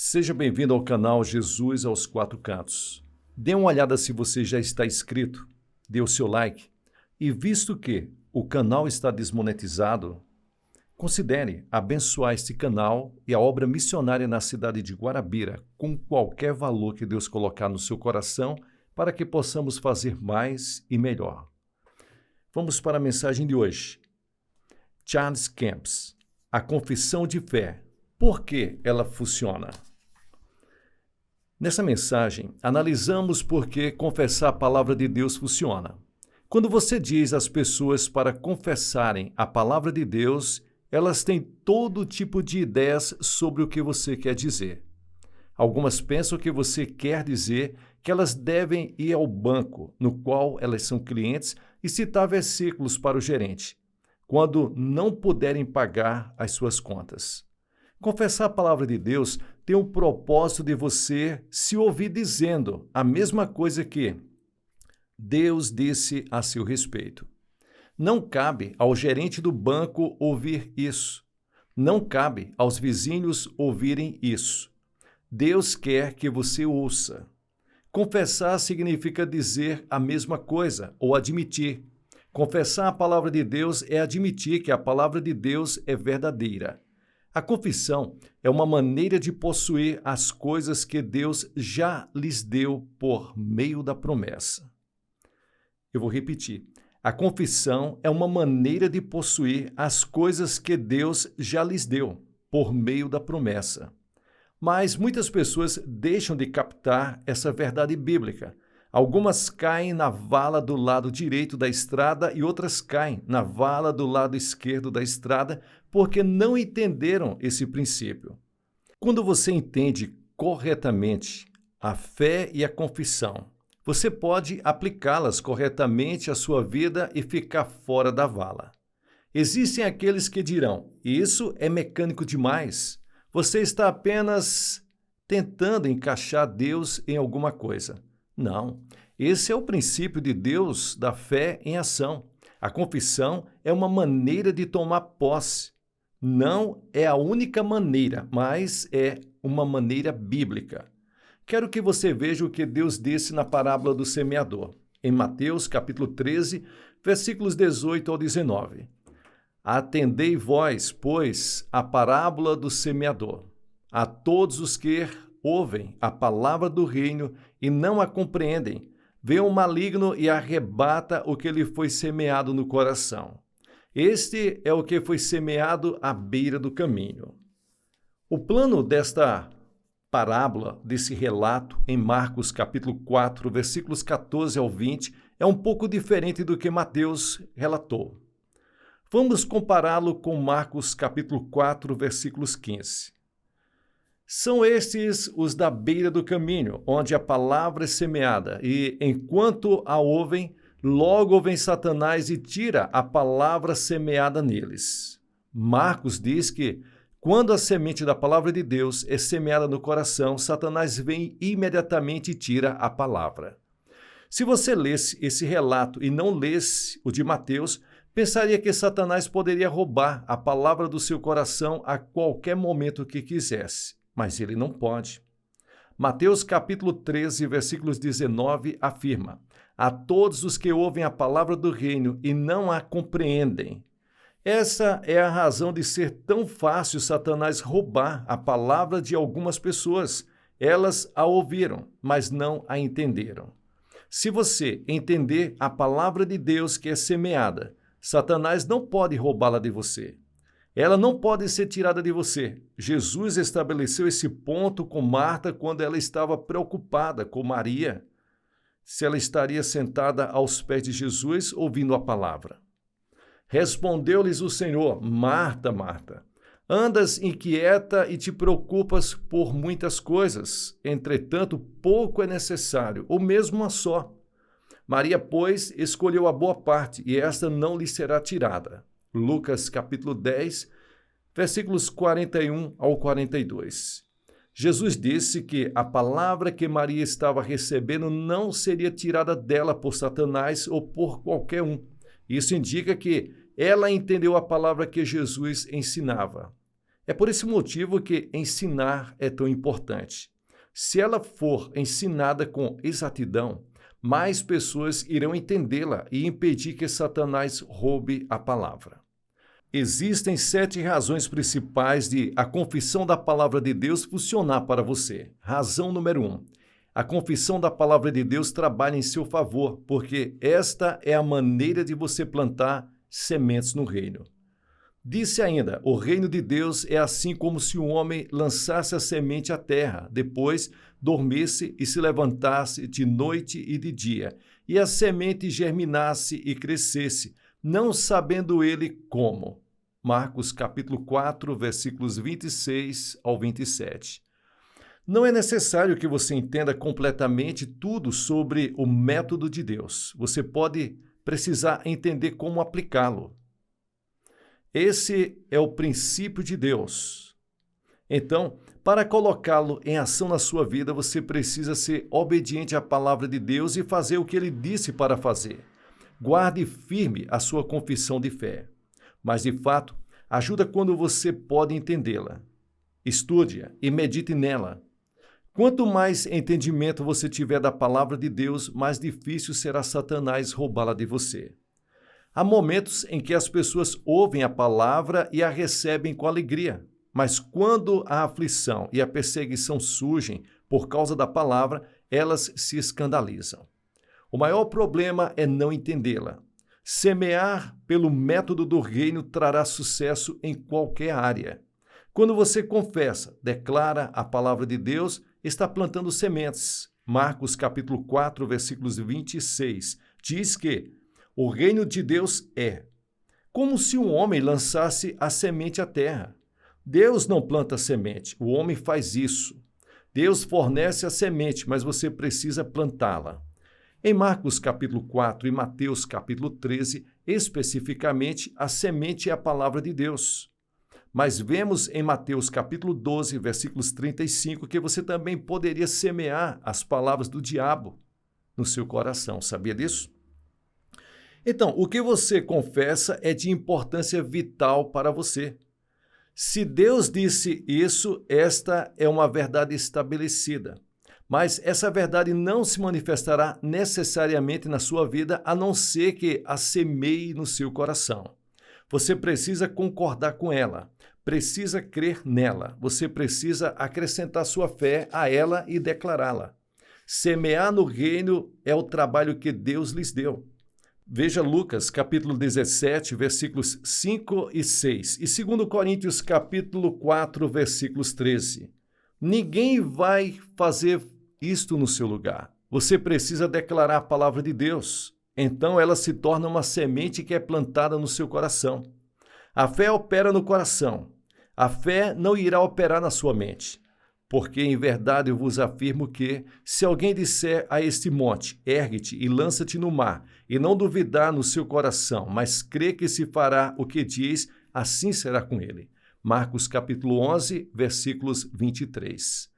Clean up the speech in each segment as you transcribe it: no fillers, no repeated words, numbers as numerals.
Seja bem-vindo ao canal Jesus aos Quatro Cantos. Dê uma olhada se você já está inscrito, dê o seu like e, visto que o canal está desmonetizado, considere abençoar este canal e a obra missionária na cidade de Guarabira com qualquer valor que Deus colocar no seu coração para que possamos fazer mais e melhor. Vamos para a mensagem de hoje. Charles Camps, a confissão de fé. Por que ela funciona? Nessa mensagem, analisamos por que confessar a palavra de Deus funciona. Quando você diz às pessoas para confessarem a palavra de Deus, elas têm todo tipo de ideias sobre o que você quer dizer. Algumas pensam que você quer dizer que elas devem ir ao banco, no qual elas são clientes, e citar versículos para o gerente, quando não puderem pagar as suas contas. Confessar a palavra de Deus tem o propósito de você se ouvir dizendo a mesma coisa que Deus disse a seu respeito. Não cabe ao gerente do banco ouvir isso. Não cabe aos vizinhos ouvirem isso. Deus quer que você ouça. Confessar significa dizer a mesma coisa ou admitir. Confessar a palavra de Deus é admitir que a palavra de Deus é verdadeira. A confissão é uma maneira de possuir as coisas que Deus já lhes deu por meio da promessa. Eu vou repetir. A confissão é uma maneira de possuir as coisas que Deus já lhes deu por meio da promessa. Mas muitas pessoas deixam de captar essa verdade bíblica. Algumas caem na vala do lado direito da estrada e outras caem na vala do lado esquerdo da estrada porque não entenderam esse princípio. Quando você entende corretamente a fé e a confissão, você pode aplicá-las corretamente à sua vida e ficar fora da vala. Existem aqueles que dirão, isso é mecânico demais, você está apenas tentando encaixar Deus em alguma coisa. Não, esse é o princípio de Deus da fé em ação. A confissão é uma maneira de tomar posse. Não é a única maneira, mas é uma maneira bíblica. Quero que você veja o que Deus disse na parábola do semeador, em Mateus capítulo 13, versículos 18 ao 19. Atendei vós, pois, a parábola do semeador. A todos os que ouvem a palavra do reino e não a compreendem, vem o maligno e arrebata o que lhe foi semeado no coração. Este é o que foi semeado à beira do caminho. O plano desta parábola, desse relato, em Marcos capítulo 4, versículos 14 ao 20, é um pouco diferente do que Mateus relatou. Vamos compará-lo com Marcos capítulo 4, versículos 15. São estes os da beira do caminho, onde a palavra é semeada, e enquanto a ouvem, logo vem Satanás e tira a palavra semeada neles. Marcos diz que, quando a semente da palavra de Deus é semeada no coração, Satanás vem imediatamente e tira a palavra. Se você lesse esse relato e não lesse o de Mateus, pensaria que Satanás poderia roubar a palavra do seu coração a qualquer momento que quisesse. Mas ele não pode. Mateus capítulo 13, versículos 19, afirma: a todos os que ouvem a palavra do reino e não a compreendem. Essa é a razão de ser tão fácil Satanás roubar a palavra de algumas pessoas. Elas a ouviram, mas não a entenderam. Se você entender a palavra de Deus que é semeada, Satanás não pode roubá-la de você. Ela não pode ser tirada de você. Jesus estabeleceu esse ponto com Marta quando ela estava preocupada com Maria, se ela estaria sentada aos pés de Jesus ouvindo a palavra. Respondeu-lhes o Senhor: Marta, Marta, andas inquieta e te preocupas por muitas coisas, entretanto pouco é necessário, ou mesmo uma só. Maria, pois, escolheu a boa parte, e esta não lhe será tirada. Lucas capítulo 10, versículos 41 ao 42. Jesus disse que a palavra que Maria estava recebendo não seria tirada dela por Satanás ou por qualquer um. Isso indica que ela entendeu a palavra que Jesus ensinava. É por esse motivo que ensinar é tão importante. Se ela for ensinada com exatidão, mais pessoas irão entendê-la e impedir que Satanás roube a palavra. Existem 7 razões principais de a confissão da palavra de Deus funcionar para você. Razão número 1. A confissão da palavra de Deus trabalha em seu favor, porque esta é a maneira de você plantar sementes no reino. Disse ainda, o reino de Deus é assim como se um homem lançasse a semente à terra, depois dormisse e se levantasse de noite e de dia, e a semente germinasse e crescesse, não sabendo ele como. Marcos capítulo 4, versículos 26 ao 27. Não é necessário que você entenda completamente tudo sobre o método de Deus. Você pode precisar entender como aplicá-lo. Esse é o princípio de Deus. Então, para colocá-lo em ação na sua vida, você precisa ser obediente à palavra de Deus e fazer o que ele disse para fazer. Guarde firme a sua confissão de fé. Mas, de fato, ajuda quando você pode entendê-la. Estude-a e medite nela. Quanto mais entendimento você tiver da palavra de Deus, mais difícil será Satanás roubá-la de você. Há momentos em que as pessoas ouvem a palavra e a recebem com alegria, mas quando a aflição e a perseguição surgem por causa da palavra, elas se escandalizam. O maior problema é não entendê-la. Semear pelo método do reino trará sucesso em qualquer área. Quando você confessa, declara a palavra de Deus, está plantando sementes. Marcos capítulo 4, versículos 26, diz que o reino de Deus é como se um homem lançasse a semente à terra. Deus não planta semente, o homem faz isso. Deus fornece a semente, mas você precisa plantá-la. Em Marcos capítulo 4 e Mateus capítulo 13, especificamente, a semente é a palavra de Deus. Mas vemos em Mateus capítulo 12, versículos 35, que você também poderia semear as palavras do diabo no seu coração. Sabia disso? Então, o que você confessa é de importância vital para você. Se Deus disse isso, esta é uma verdade estabelecida. Mas essa verdade não se manifestará necessariamente na sua vida, a não ser que a semeie no seu coração. Você precisa concordar com ela, precisa crer nela, você precisa acrescentar sua fé a ela e declará-la. Semear no reino é o trabalho que Deus lhes deu. Veja Lucas, capítulo 17, versículos 5 e 6, e 2 Coríntios, capítulo 4, versículos 13. Ninguém vai fazer isto no seu lugar. Você precisa declarar a palavra de Deus. Então ela se torna uma semente que é plantada no seu coração. A fé opera no coração. A fé não irá operar na sua mente. Porque em verdade eu vos afirmo que, se alguém disser a este monte, ergue-te e lança-te no mar, e não duvidar no seu coração, mas crê que se fará o que diz, assim será com ele. Marcos capítulo 11, versículos 23.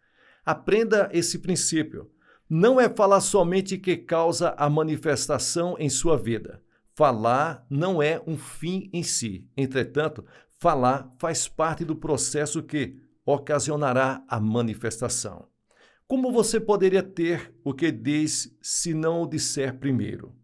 Aprenda esse princípio. Não é falar somente que causa a manifestação em sua vida. Falar não é um fim em si. Entretanto, falar faz parte do processo que ocasionará a manifestação. Como você poderia ter o que diz se não o disser primeiro?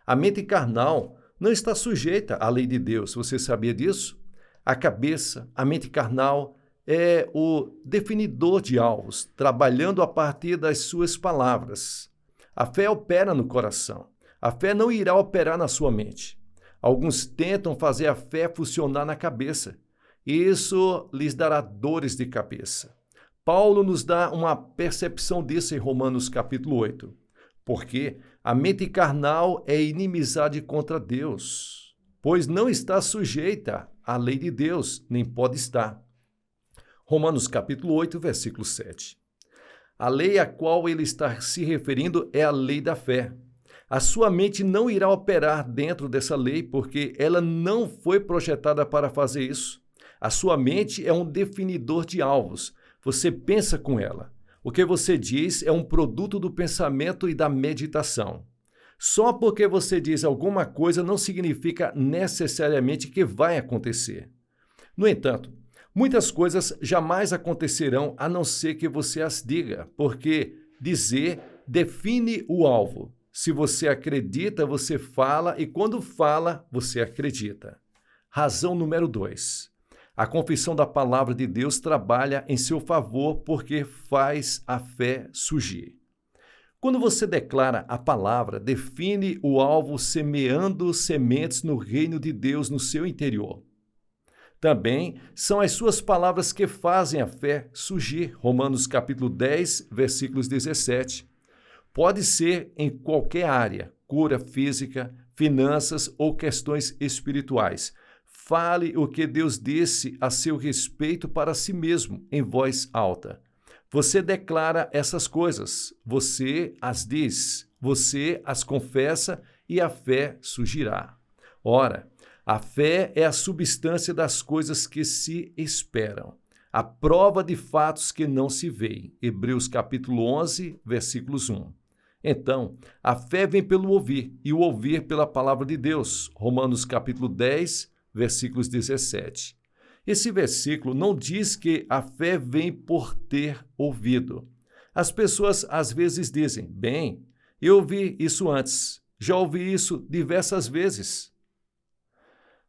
A mente carnal não está sujeita à lei de Deus. Você sabia disso? A cabeça, a mente carnal, é o definidor de alvos, trabalhando a partir das suas palavras. A fé opera no coração. A fé não irá operar na sua mente. Alguns tentam fazer a fé funcionar na cabeça. Isso lhes dará dores de cabeça. Paulo nos dá uma percepção disso em Romanos capítulo 8. Porque a mente carnal é inimizade contra Deus, pois não está sujeita à lei de Deus, nem pode estar. Romanos capítulo 8, versículo 7. A lei a qual ele está se referindo é a lei da fé. A sua mente não irá operar dentro dessa lei, porque ela não foi projetada para fazer isso. A sua mente é um definidor de alvos. Você pensa com ela. O que você diz é um produto do pensamento e da meditação. Só porque você diz alguma coisa não significa necessariamente que vai acontecer. No entanto, Muitas coisas jamais acontecerão a não ser que você as diga, porque dizer define o alvo. Se você acredita, você fala, e quando fala, você acredita. Razão número 2. A confissão da palavra de Deus trabalha em seu favor porque faz a fé surgir. Quando você declara a palavra, define o alvo semeando sementes no reino de Deus no seu interior. Também são as suas palavras que fazem a fé surgir. Romanos capítulo 10, versículos 17. Pode ser em qualquer área, cura física, finanças ou questões espirituais. Fale o que Deus disse a seu respeito para si mesmo, em voz alta. Você declara essas coisas, você as diz, você as confessa e a fé surgirá. Ora, a fé é a substância das coisas que se esperam, a prova de fatos que não se veem. Hebreus capítulo 11, versículos 1. Então, a fé vem pelo ouvir, e o ouvir pela palavra de Deus. Romanos capítulo 10, versículos 17. Esse versículo não diz que a fé vem por ter ouvido. As pessoas às vezes dizem, bem, eu ouvi isso antes, já ouvi isso diversas vezes.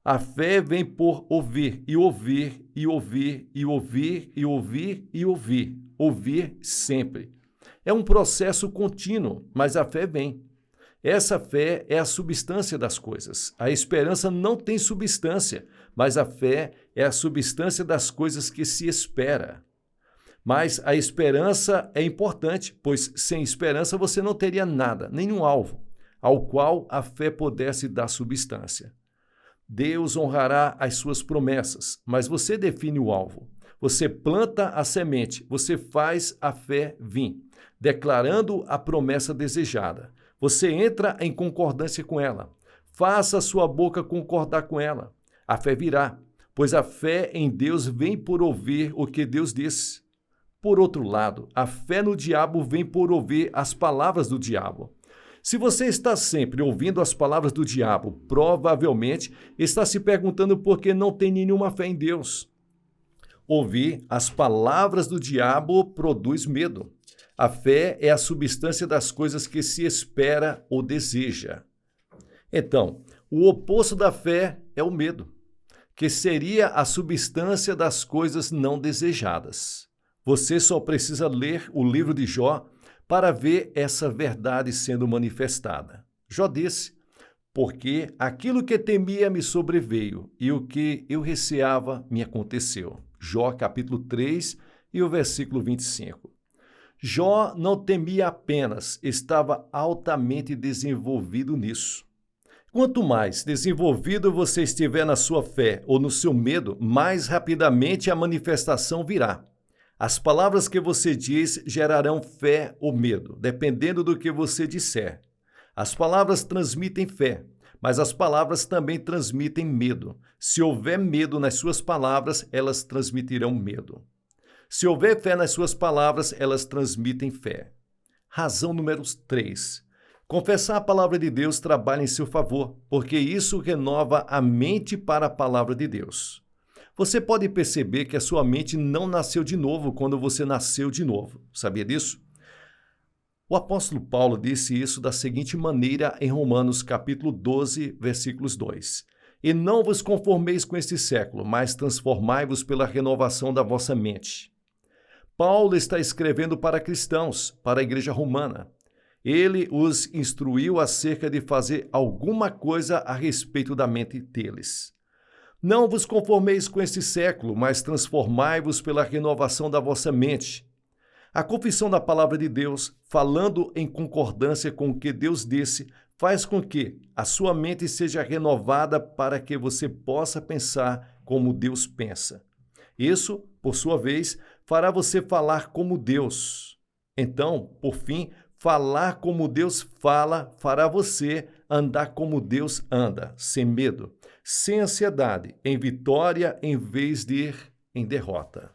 A fé vem por ouvir, e ouvir, e ouvir, e ouvir, e ouvir, e ouvir. Ouvir sempre. É um processo contínuo, mas a fé vem. Essa fé é a substância das coisas. A esperança não tem substância, mas a fé é a substância das coisas que se espera. Mas a esperança é importante, pois sem esperança você não teria nada, nenhum alvo, ao qual a fé pudesse dar substância. Deus honrará as suas promessas, mas você define o alvo. Você planta a semente, você faz a fé vir, declarando a promessa desejada. Você entra em concordância com ela. Faça a sua boca concordar com ela. A fé virá, pois a fé em Deus vem por ouvir o que Deus disse. Por outro lado, a fé no diabo vem por ouvir as palavras do diabo. Se você está sempre ouvindo as palavras do diabo, provavelmente está se perguntando por que não tem nenhuma fé em Deus. Ouvir as palavras do diabo produz medo. A fé é a substância das coisas que se espera ou deseja. Então, o oposto da fé é o medo, que seria a substância das coisas não desejadas. Você só precisa ler o livro de Jó para ver essa verdade sendo manifestada. Jó disse, porque aquilo que temia me sobreveio, e o que eu receava me aconteceu. Jó capítulo 3 e o versículo 25. Jó não temia apenas, estava altamente desenvolvido nisso. Quanto mais desenvolvido você estiver na sua fé ou no seu medo, mais rapidamente a manifestação virá. As palavras que você diz gerarão fé ou medo, dependendo do que você disser. As palavras transmitem fé, mas as palavras também transmitem medo. Se houver medo nas suas palavras, elas transmitirão medo. Se houver fé nas suas palavras, elas transmitem fé. Razão número 3. Confessar a palavra de Deus trabalha em seu favor, porque isso renova a mente para a palavra de Deus. Você pode perceber que a sua mente não nasceu de novo quando você nasceu de novo. Sabia disso? O apóstolo Paulo disse isso da seguinte maneira em Romanos capítulo 12, versículos 2. E não vos conformeis com este século, mas transformai-vos pela renovação da vossa mente. Paulo está escrevendo para cristãos, para a igreja romana. Ele os instruiu acerca de fazer alguma coisa a respeito da mente deles. Não vos conformeis com este século, mas transformai-vos pela renovação da vossa mente. A confissão da palavra de Deus, falando em concordância com o que Deus disse, faz com que a sua mente seja renovada para que você possa pensar como Deus pensa. Isso, por sua vez, fará você falar como Deus. Então, por fim, falar como Deus fala fará você andar como Deus anda, sem medo, sem ansiedade, em vitória em vez de ir em derrota.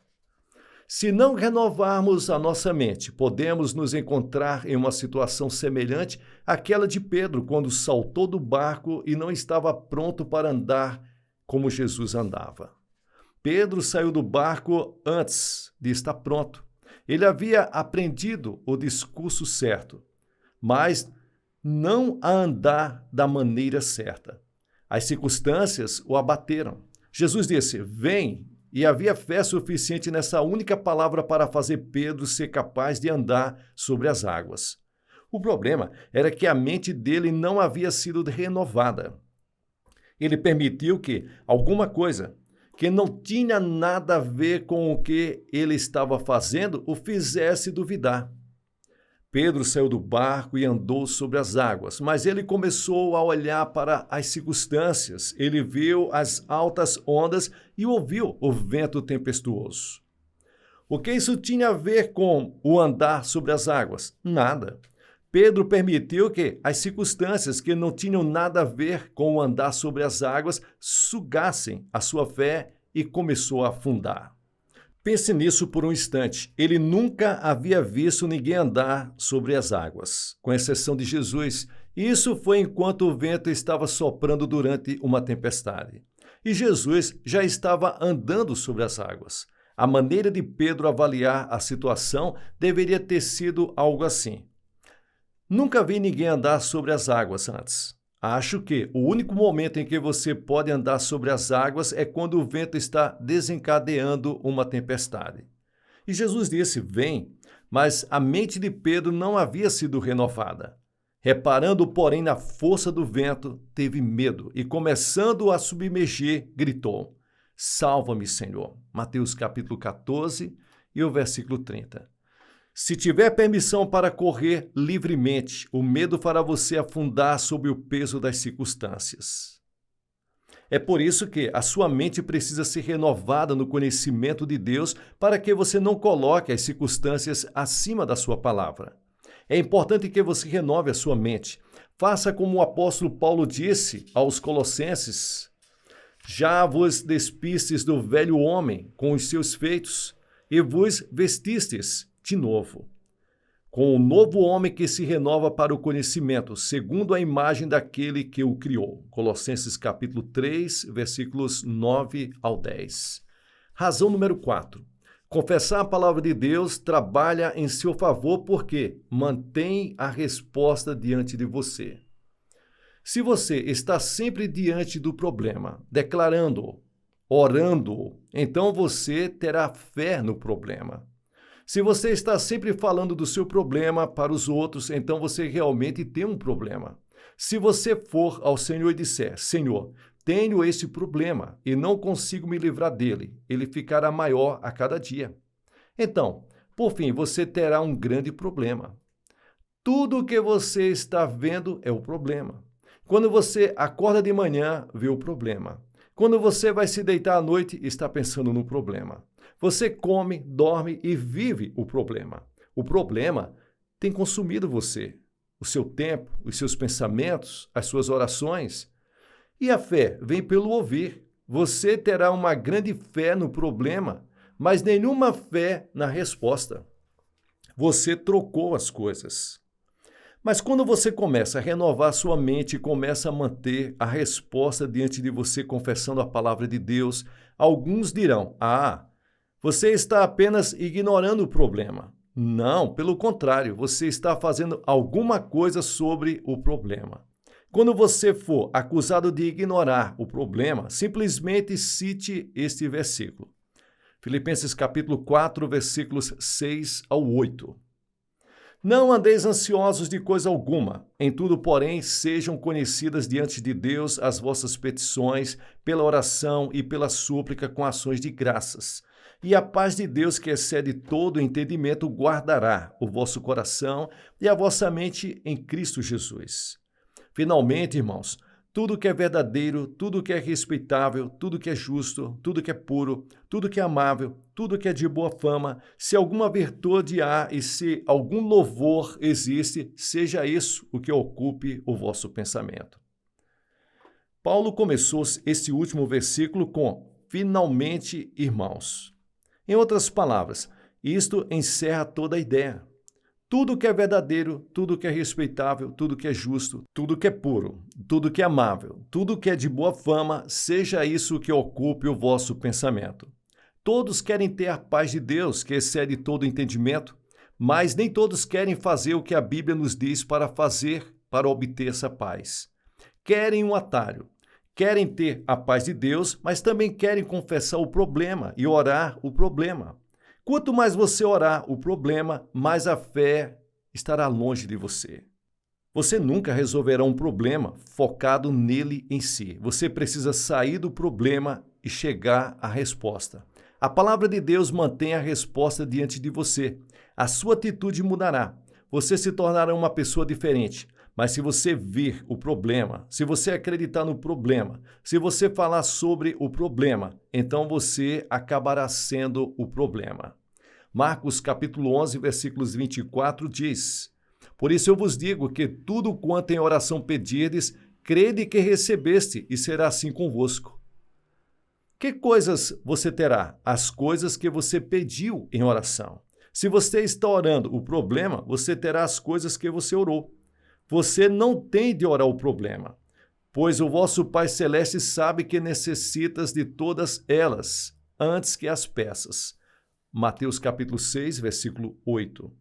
Se não renovarmos a nossa mente, podemos nos encontrar em uma situação semelhante àquela de Pedro, quando saltou do barco e não estava pronto para andar como Jesus andava. Pedro saiu do barco antes de estar pronto. Ele havia aprendido o discurso certo, mas não a andar da maneira certa. As circunstâncias o abateram. Jesus disse: "Vem", e havia fé suficiente nessa única palavra para fazer Pedro ser capaz de andar sobre as águas. O problema era que a mente dele não havia sido renovada. Ele permitiu que alguma coisa que não tinha nada a ver com o que ele estava fazendo o fizesse duvidar. Pedro saiu do barco e andou sobre as águas, mas ele começou a olhar para as circunstâncias. Ele viu as altas ondas e ouviu o vento tempestuoso. O que isso tinha a ver com o andar sobre as águas? Nada. Pedro permitiu que as circunstâncias que não tinham nada a ver com o andar sobre as águas sugassem a sua fé e começou a afundar. Pense nisso por um instante. Ele nunca havia visto ninguém andar sobre as águas, com exceção de Jesus. Isso foi enquanto o vento estava soprando durante uma tempestade. E Jesus já estava andando sobre as águas. A maneira de Pedro avaliar a situação deveria ter sido algo assim: nunca vi ninguém andar sobre as águas antes. Acho que o único momento em que você pode andar sobre as águas é quando o vento está desencadeando uma tempestade. E Jesus disse: "Vem", mas a mente de Pedro não havia sido renovada. Reparando, porém, na força do vento, teve medo e, começando a submergir, gritou: "Salva-me, Senhor". Mateus capítulo 14 e o versículo 30. Se tiver permissão para correr livremente, o medo fará você afundar sob o peso das circunstâncias. É por isso que a sua mente precisa ser renovada no conhecimento de Deus para que você não coloque as circunstâncias acima da sua palavra. É importante que você renove a sua mente. Faça como o apóstolo Paulo disse aos Colossenses: "Já vos despistes do velho homem com os seus feitos e vos vestistes de novo, com o novo homem que se renova para o conhecimento, segundo a imagem daquele que o criou." Colossenses capítulo 3, versículos 9 ao 10. Razão número 4. Confessar a palavra de Deus trabalha em seu favor porque mantém a resposta diante de você. Se você está sempre diante do problema, declarando-o, orando-o, então você terá fé no problema. Se você está sempre falando do seu problema para os outros, então você realmente tem um problema. Se você for ao Senhor e disser: "Senhor, tenho esse problema e não consigo me livrar dele", ele ficará maior a cada dia. Então, por fim, você terá um grande problema. Tudo o que você está vendo é o problema. Quando você acorda de manhã, vê o problema. Quando você vai se deitar à noite, está pensando no problema. Você come, dorme e vive o problema. O problema tem consumido você, o seu tempo, os seus pensamentos, as suas orações. E a fé vem pelo ouvir. Você terá uma grande fé no problema, mas nenhuma fé na resposta. Você trocou as coisas. Mas quando você começa a renovar sua mente e começa a manter a resposta diante de você confessando a palavra de Deus, alguns dirão: "Ah, você está apenas ignorando o problema". Não, pelo contrário, você está fazendo alguma coisa sobre o problema. Quando você for acusado de ignorar o problema, simplesmente cite este versículo. Filipenses capítulo 4, versículos 6 ao 8. "Não andeis ansiosos de coisa alguma, em tudo, porém, sejam conhecidas diante de Deus as vossas petições, pela oração e pela súplica com ações de graças. E a paz de Deus, que excede todo entendimento, guardará o vosso coração e a vossa mente em Cristo Jesus." Finalmente, irmãos, tudo que é verdadeiro, tudo que é respeitável, tudo que é justo, tudo que é puro, tudo que é amável, tudo que é de boa fama, se alguma virtude há e se algum louvor existe, seja isso o que ocupe o vosso pensamento. Paulo começou este último versículo com "finalmente, irmãos". Em outras palavras, isto encerra toda a ideia. Tudo que é verdadeiro, tudo que é respeitável, tudo que é justo, tudo que é puro, tudo que é amável, tudo que é de boa fama, seja isso o que ocupe o vosso pensamento. Todos querem ter a paz de Deus, que excede todo entendimento, mas nem todos querem fazer o que a Bíblia nos diz para fazer para obter essa paz. Querem um atalho. Querem ter a paz de Deus, mas também querem confessar o problema e orar o problema. Quanto mais você orar o problema, mais a fé estará longe de você. Você nunca resolverá um problema focado nele em si. Você precisa sair do problema e chegar à resposta. A palavra de Deus mantém a resposta diante de você. A sua atitude mudará. Você se tornará uma pessoa diferente. Mas se você vir o problema, se você acreditar no problema, se você falar sobre o problema, então você acabará sendo o problema. Marcos capítulo 11, versículos 24 diz: Por isso eu vos digo que tudo quanto em oração pedirdes, crede que recebeste, e será assim convosco. Que coisas você terá? As coisas que você pediu em oração. Se você está orando o problema, você terá as coisas que você orou. Você não tem de orar o problema, pois o vosso Pai Celeste sabe que necessitas de todas elas, antes que as peças. Mateus capítulo 6, versículo 8.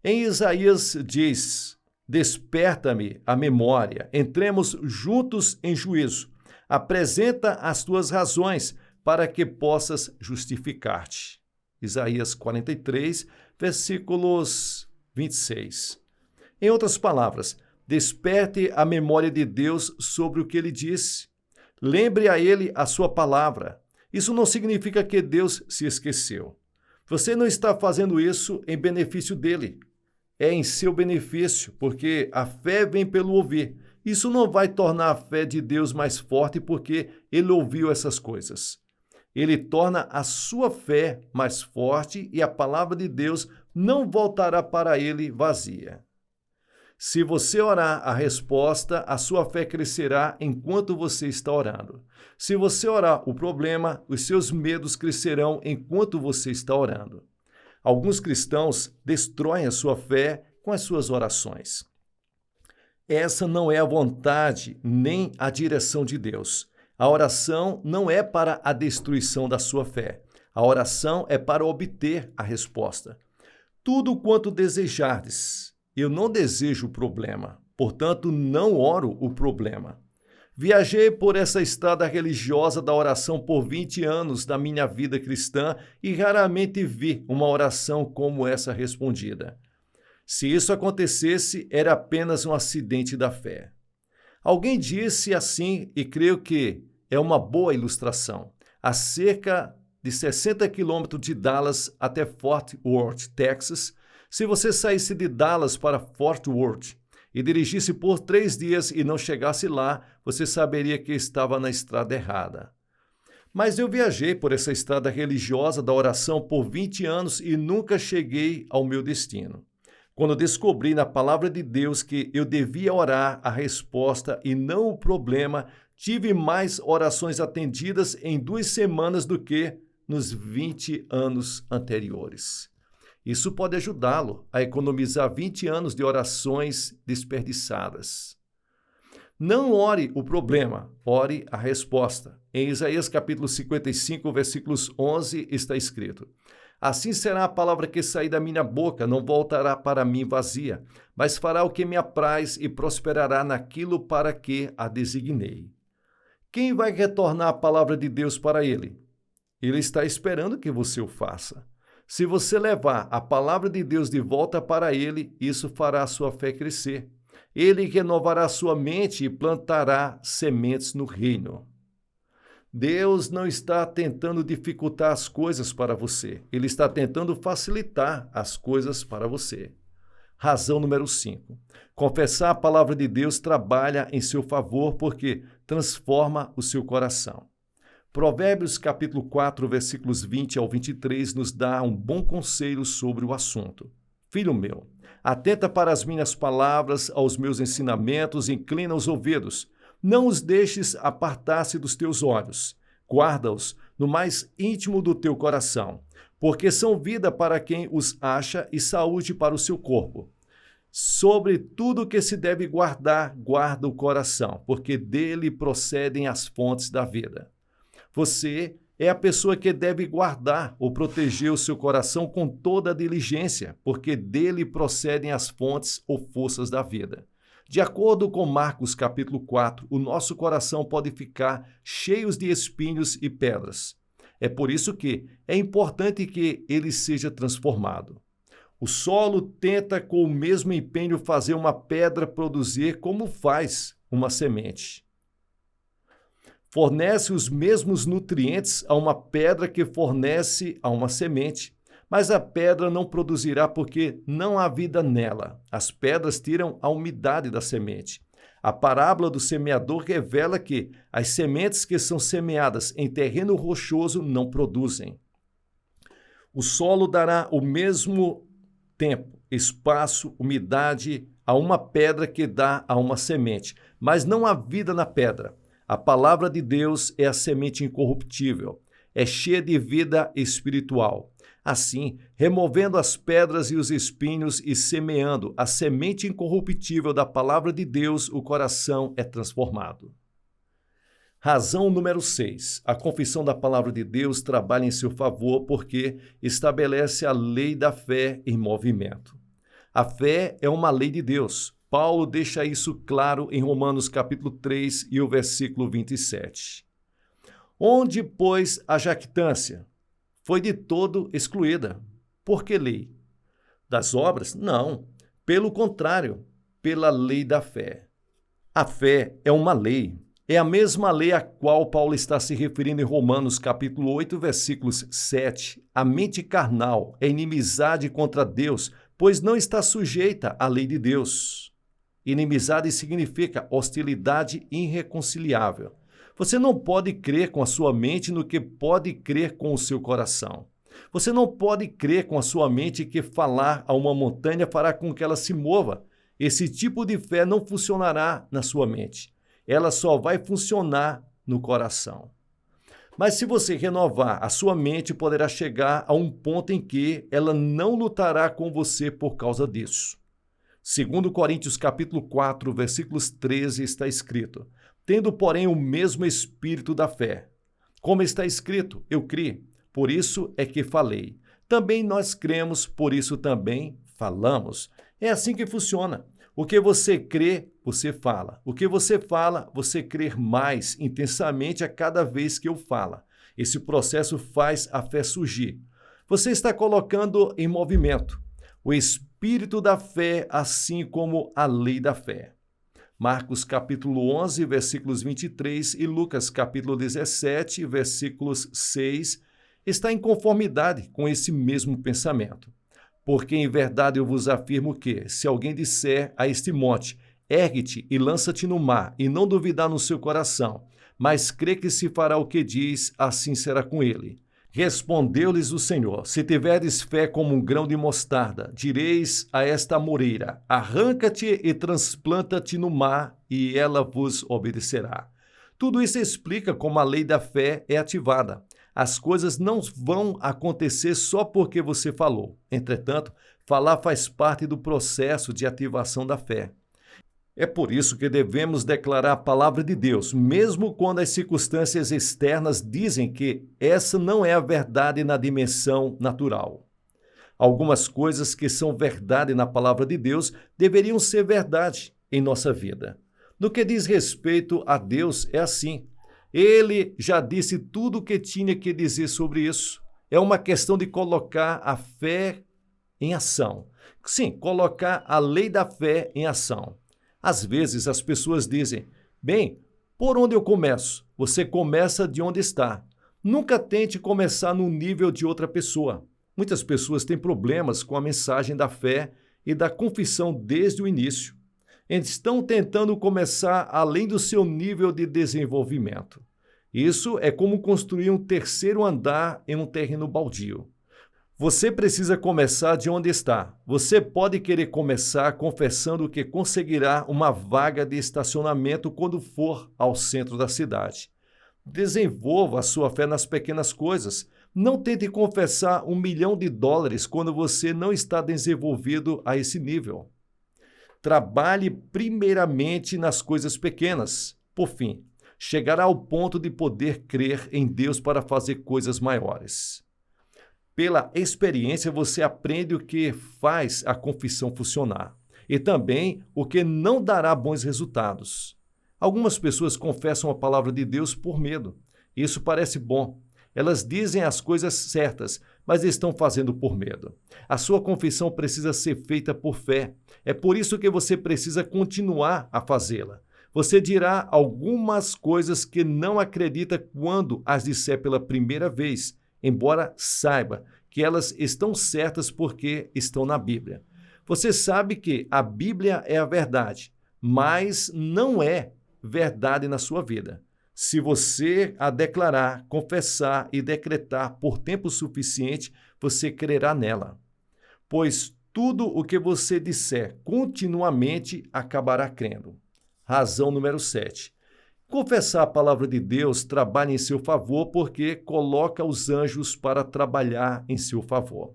Em Isaías diz: Desperta-me a memória, entremos juntos em juízo. Apresenta as tuas razões para que possas justificar-te. Isaías 43, versículos 26. Em outras palavras, desperte a memória de Deus sobre o que ele disse. Lembre a ele a sua palavra. Isso não significa que Deus se esqueceu. Você não está fazendo isso em benefício dele. É em seu benefício, porque a fé vem pelo ouvir. Isso não vai tornar a fé de Deus mais forte porque ele ouviu essas coisas. Ele torna a sua fé mais forte e a palavra de Deus não voltará para ele vazia. Se você orar a resposta, a sua fé crescerá enquanto você está orando. Se você orar o problema, os seus medos crescerão enquanto você está orando. Alguns cristãos destroem a sua fé com as suas orações. Essa não é a vontade nem a direção de Deus. A oração não é para a destruição da sua fé. A oração é para obter a resposta. Tudo quanto desejardes. Eu não desejo o problema, portanto, não oro o problema. Viajei por essa estrada religiosa da oração por 20 anos da minha vida cristã e raramente vi uma oração como essa respondida. Se isso acontecesse, era apenas um acidente da fé. Alguém disse assim, e creio que é uma boa ilustração. Há cerca de 60 quilômetros de Dallas até Fort Worth, Texas. Se você saísse de Dallas para Fort Worth e dirigisse por 3 dias e não chegasse lá, você saberia que estava na estrada errada. Mas eu viajei por essa estrada religiosa da oração por 20 anos e nunca cheguei ao meu destino. Quando descobri na palavra de Deus que eu devia orar a resposta e não o problema, tive mais orações atendidas em 2 semanas do que nos 20 anos anteriores. Isso pode ajudá-lo a economizar 20 anos de orações desperdiçadas. Não ore o problema, ore a resposta. Em Isaías capítulo 55, versículos 11, está escrito: Assim será a palavra que sair da minha boca, não voltará para mim vazia, mas fará o que me apraz e prosperará naquilo para que a designei. Quem vai retornar a palavra de Deus para ele? Ele está esperando que você o faça. Se você levar a palavra de Deus de volta para ele, isso fará a sua fé crescer. Ele renovará sua mente e plantará sementes no reino. Deus não está tentando dificultar as coisas para você. Ele está tentando facilitar as coisas para você. Razão número 5. Confessar a palavra de Deus trabalha em seu favor porque transforma o seu coração. Provérbios capítulo 4, versículos 20 ao 23 nos dá um bom conselho sobre o assunto. Filho meu, atenta para as minhas palavras, aos meus ensinamentos, inclina os ouvidos. Não os deixes apartar-se dos teus olhos. Guarda-os no mais íntimo do teu coração, porque são vida para quem os acha e saúde para o seu corpo. Sobre tudo que se deve guardar, guarda o coração, porque dele procedem as fontes da vida. Você é a pessoa que deve guardar ou proteger o seu coração com toda a diligência, porque dele procedem as fontes ou forças da vida. De acordo com Marcos capítulo 4, o nosso coração pode ficar cheio de espinhos e pedras. É por isso que é importante que ele seja transformado. O solo tenta com o mesmo empenho fazer uma pedra produzir como faz uma semente. Fornece os mesmos nutrientes a uma pedra que fornece a uma semente, mas a pedra não produzirá porque não há vida nela. As pedras tiram a umidade da semente. A parábola do semeador revela que as sementes que são semeadas em terreno rochoso não produzem. O solo dará o mesmo tempo, espaço, umidade a uma pedra que dá a uma semente, mas não há vida na pedra. A palavra de Deus é a semente incorruptível, é cheia de vida espiritual. Assim, removendo as pedras e os espinhos e semeando a semente incorruptível da palavra de Deus, o coração é transformado. Razão número 6. A confissão da palavra de Deus trabalha em seu favor porque estabelece a lei da fé em movimento. A fé é uma lei de Deus. Paulo deixa isso claro em Romanos capítulo 3 e o versículo 27. Onde, pois, a jactância? Foi de todo excluída. Por que lei? Das obras? Não. Pelo contrário, pela lei da fé. A fé é uma lei. É a mesma lei a qual Paulo está se referindo em Romanos capítulo 8, versículos 7. A mente carnal é inimizade contra Deus, pois não está sujeita à lei de Deus. Inimizade significa hostilidade irreconciliável. Você não pode crer com a sua mente no que pode crer com o seu coração. Você não pode crer com a sua mente que falar a uma montanha fará com que ela se mova. Esse tipo de fé não funcionará na sua mente. Ela só vai funcionar no coração. Mas se você renovar a sua mente, poderá chegar a um ponto em que ela não lutará com você por causa disso. Segundo Coríntios capítulo 4, versículos 13, está escrito: tendo, porém, o mesmo espírito da fé. Como está escrito, eu criei, por isso é que falei. Também nós cremos, por isso também falamos. É assim que funciona. O que você crê, você fala. O que você fala, você crê mais intensamente a cada vez que eu falo. Esse processo faz a fé surgir. Você está colocando em movimento o espírito da fé, assim como a lei da fé. Marcos capítulo 11, versículos 23 e Lucas capítulo 17, versículos 6, está em conformidade com esse mesmo pensamento. Porque em verdade eu vos afirmo que, se alguém disser a este monte, ergue-te e lança-te no mar, e não duvidar no seu coração, mas crê que se fará o que diz, assim será com ele. Respondeu-lhes o Senhor: se tiverdes fé como um grão de mostarda, direis a esta amoreira: arranca-te e transplanta-te no mar, e ela vos obedecerá. Tudo isso explica como a lei da fé é ativada. As coisas não vão acontecer só porque você falou. Entretanto, falar faz parte do processo de ativação da fé. É por isso que devemos declarar a palavra de Deus, mesmo quando as circunstâncias externas dizem que essa não é a verdade na dimensão natural. Algumas coisas que são verdade na palavra de Deus deveriam ser verdade em nossa vida. No que diz respeito a Deus, é assim. Ele já disse tudo o que tinha que dizer sobre isso. É uma questão de colocar a fé em ação. Sim, colocar a lei da fé em ação. Às vezes as pessoas dizem: bem, por onde eu começo? Você começa de onde está. Nunca tente começar no nível de outra pessoa. Muitas pessoas têm problemas com a mensagem da fé e da confissão desde o início. Estão tentando começar além do seu nível de desenvolvimento. Isso é como construir um terceiro andar em um terreno baldio. Você precisa começar de onde está. Você pode querer começar confessando que conseguirá uma vaga de estacionamento quando for ao centro da cidade. Desenvolva a sua fé nas pequenas coisas. Não tente confessar $1 milhão quando você não está desenvolvido a esse nível. Trabalhe primeiramente nas coisas pequenas. Por fim, chegará ao ponto de poder crer em Deus para fazer coisas maiores. Pela experiência, você aprende o que faz a confissão funcionar e também o que não dará bons resultados. Algumas pessoas confessam a palavra de Deus por medo. Isso parece bom. Elas dizem as coisas certas, mas estão fazendo por medo. A sua confissão precisa ser feita por fé. É por isso que você precisa continuar a fazê-la. Você dirá algumas coisas que não acredita quando as disser pela primeira vez, embora saiba que elas estão certas porque estão na Bíblia. Você sabe que a Bíblia é a verdade, mas não é verdade na sua vida. Se você a declarar, confessar e decretar por tempo suficiente, você crerá nela. Pois tudo o que você disser continuamente acabará crendo. Razão número 7. Confessar a palavra de Deus trabalha em seu favor porque coloca os anjos para trabalhar em seu favor.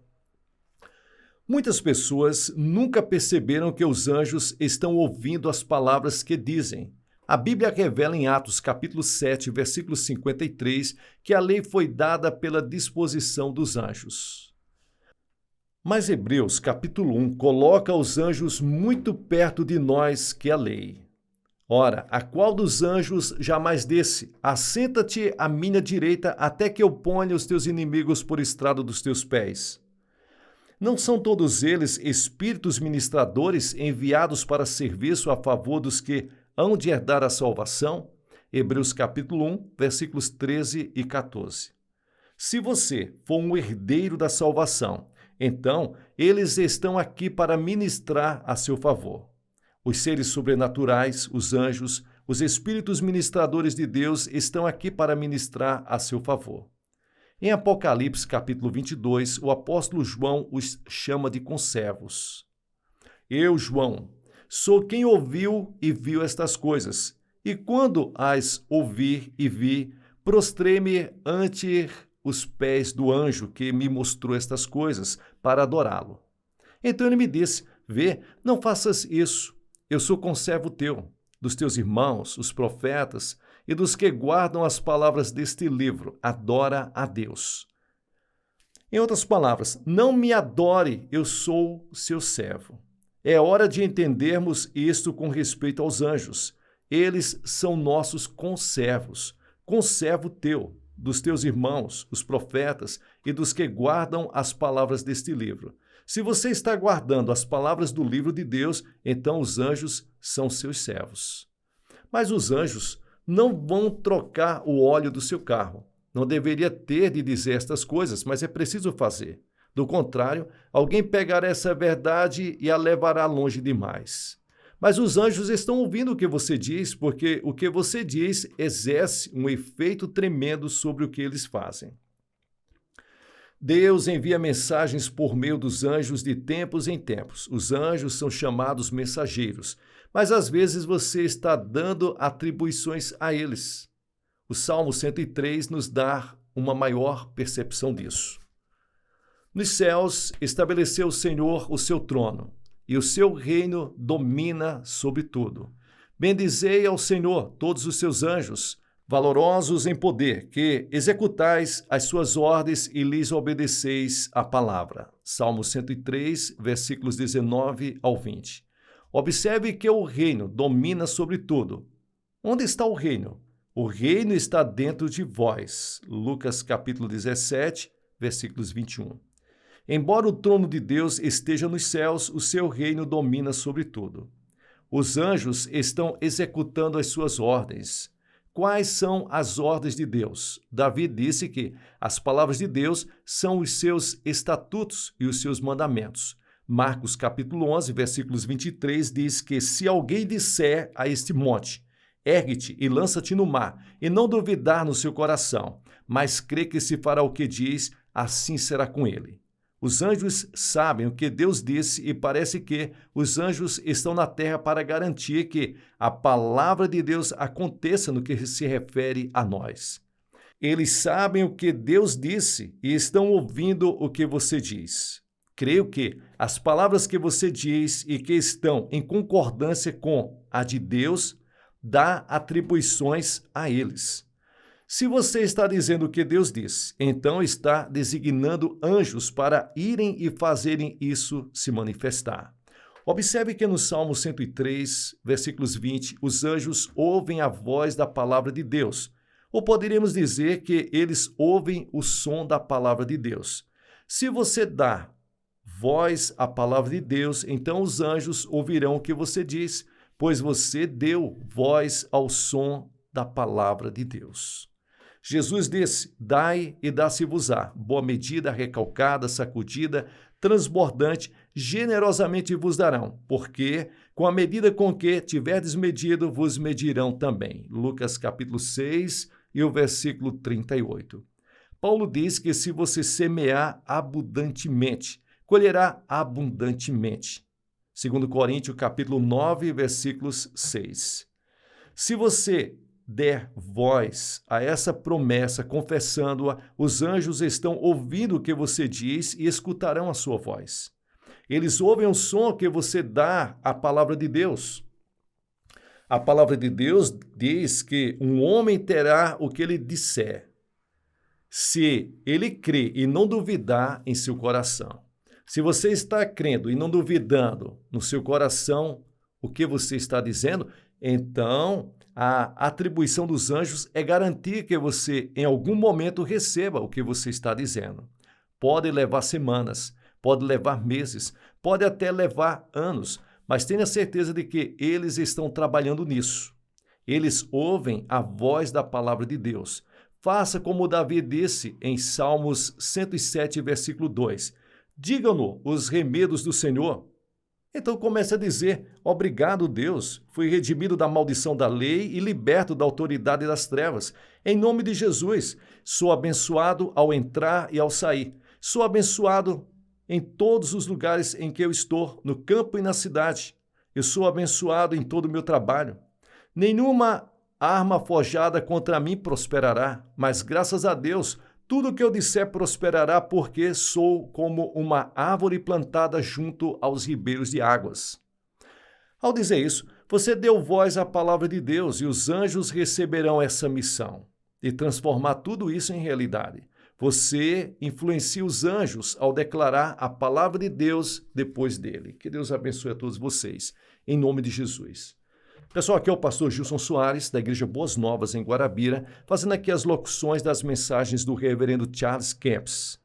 Muitas pessoas nunca perceberam que os anjos estão ouvindo as palavras que dizem. A Bíblia revela em Atos capítulo 7, versículo 53, que a lei foi dada pela disposição dos anjos. Mas Hebreus capítulo 1 coloca os anjos muito perto de nós que a lei. Ora, a qual dos anjos jamais disse: assenta-te à minha direita até que eu ponha os teus inimigos por estrado dos teus pés? Não são todos eles espíritos ministradores enviados para serviço a favor dos que hão de herdar a salvação? Hebreus capítulo 1, versículos 13 e 14. Se você for um herdeiro da salvação, então eles estão aqui para ministrar a seu favor. Os seres sobrenaturais, os anjos, os espíritos ministradores de Deus estão aqui para ministrar a seu favor. Em Apocalipse capítulo 22, o apóstolo João os chama de conservos. Eu, João, sou quem ouviu e viu estas coisas, e quando as ouvi e vi, prostrei-me ante os pés do anjo que me mostrou estas coisas, para adorá-lo. Então ele me disse: vê, não faças isso. Eu sou conservo teu, dos teus irmãos, os profetas, e dos que guardam as palavras deste livro. Adora a Deus. Em outras palavras, não me adore, eu sou seu servo. É hora de entendermos isto com respeito aos anjos. Eles são nossos conservos, conservo teu, dos teus irmãos, os profetas, e dos que guardam as palavras deste livro. Se você está guardando as palavras do livro de Deus, então os anjos são seus servos. Mas os anjos não vão trocar o óleo do seu carro. Não deveria ter de dizer estas coisas, mas é preciso fazer. Do contrário, alguém pegará essa verdade e a levará longe demais. Mas os anjos estão ouvindo o que você diz, porque o que você diz exerce um efeito tremendo sobre o que eles fazem. Deus envia mensagens por meio dos anjos de tempos em tempos. Os anjos são chamados mensageiros, mas às vezes você está dando atribuições a eles. O Salmo 103 nos dá uma maior percepção disso. Nos céus estabeleceu o Senhor o seu trono, e o seu reino domina sobre tudo. Bendizei ao Senhor todos os seus anjos, valorosos em poder, que executais as suas ordens e lhes obedeceis a palavra. Salmo 103, versículos 19 ao 20. Observe que o reino domina sobre tudo. Onde está o reino? O reino está dentro de vós. Lucas capítulo 17, versículos 21. Embora o trono de Deus esteja nos céus, o seu reino domina sobre tudo. Os anjos estão executando as suas ordens. Quais são as ordens de Deus? Davi disse que as palavras de Deus são os seus estatutos e os seus mandamentos. Marcos capítulo 11, versículos 23 diz que se alguém disser a este monte: ergue-te e lança-te no mar, e não duvidar no seu coração, mas crê que se fará o que diz, assim será com ele. Os anjos sabem o que Deus disse e parece que os anjos estão na terra para garantir que a palavra de Deus aconteça no que se refere a nós. Eles sabem o que Deus disse e estão ouvindo o que você diz. Creio que as palavras que você diz e que estão em concordância com a de Deus dá atribuições a eles. Se você está dizendo o que Deus diz, então está designando anjos para irem e fazerem isso se manifestar. Observe que no Salmo 103, versículos 20, os anjos ouvem a voz da palavra de Deus. Ou poderíamos dizer que eles ouvem o som da palavra de Deus. Se você dá voz à palavra de Deus, então os anjos ouvirão o que você diz, pois você deu voz ao som da palavra de Deus. Jesus disse: dai e dá-se-vos-á, boa medida, recalcada, sacudida, transbordante, generosamente vos darão, porque com a medida com que tiverdes medido, vos medirão também. Lucas capítulo 6 e o versículo 38. Paulo diz que se você semear abundantemente, colherá abundantemente. 2 Coríntios capítulo 9, versículos 6. Se você der voz a essa promessa, confessando-a, os anjos estão ouvindo o que você diz e escutarão a sua voz. Eles ouvem o som que você dá à palavra de Deus. A palavra de Deus diz que um homem terá o que ele disser, se ele crê e não duvidar em seu coração. Se você está crendo e não duvidando no seu coração o que você está dizendo, então a atribuição dos anjos é garantir que você, em algum momento, receba o que você está dizendo. Pode levar semanas, pode levar meses, pode até levar anos, mas tenha certeza de que eles estão trabalhando nisso. Eles ouvem a voz da palavra de Deus. Faça como Davi disse em Salmos 107, versículo 2. Digam-no os remedos do Senhor. Então comece a dizer: obrigado, Deus, fui redimido da maldição da lei e liberto da autoridade das trevas. Em nome de Jesus, sou abençoado ao entrar e ao sair. Sou abençoado em todos os lugares em que eu estou, no campo e na cidade. Eu sou abençoado em todo o meu trabalho. Nenhuma arma forjada contra mim prosperará, mas graças a Deus, tudo o que eu disser prosperará, porque sou como uma árvore plantada junto aos ribeiros de águas. Ao dizer isso, você deu voz à palavra de Deus e os anjos receberão essa missão de transformar tudo isso em realidade. Você influencia os anjos ao declarar a palavra de Deus depois dele. Que Deus abençoe a todos vocês, em nome de Jesus. Pessoal, aqui é o pastor Gilson Soares, da Igreja Boas Novas, em Guarabira, fazendo aqui as locuções das mensagens do reverendo Charles Camps.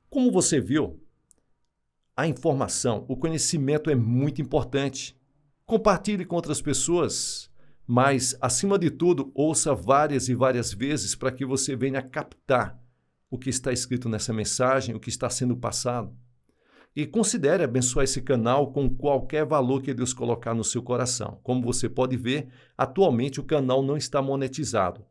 Como você viu, a informação, o conhecimento é muito importante. Compartilhe com outras pessoas, mas, acima de tudo, ouça várias e várias vezes para que você venha captar o que está escrito nessa mensagem, o que está sendo passado. E considere abençoar esse canal com qualquer valor que Deus colocar no seu coração. Como você pode ver, atualmente o canal não está monetizado.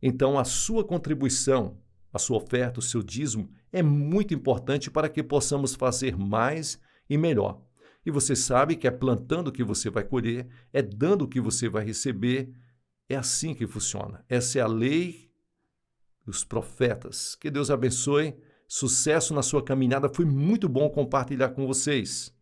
Então, a sua contribuição, a sua oferta, o seu dízimo é muito importante para que possamos fazer mais e melhor. E você sabe que é plantando que você vai colher, é dando que você vai receber. É assim que funciona. Essa é a lei dos profetas. Que Deus abençoe. Sucesso na sua caminhada. Foi muito bom compartilhar com vocês.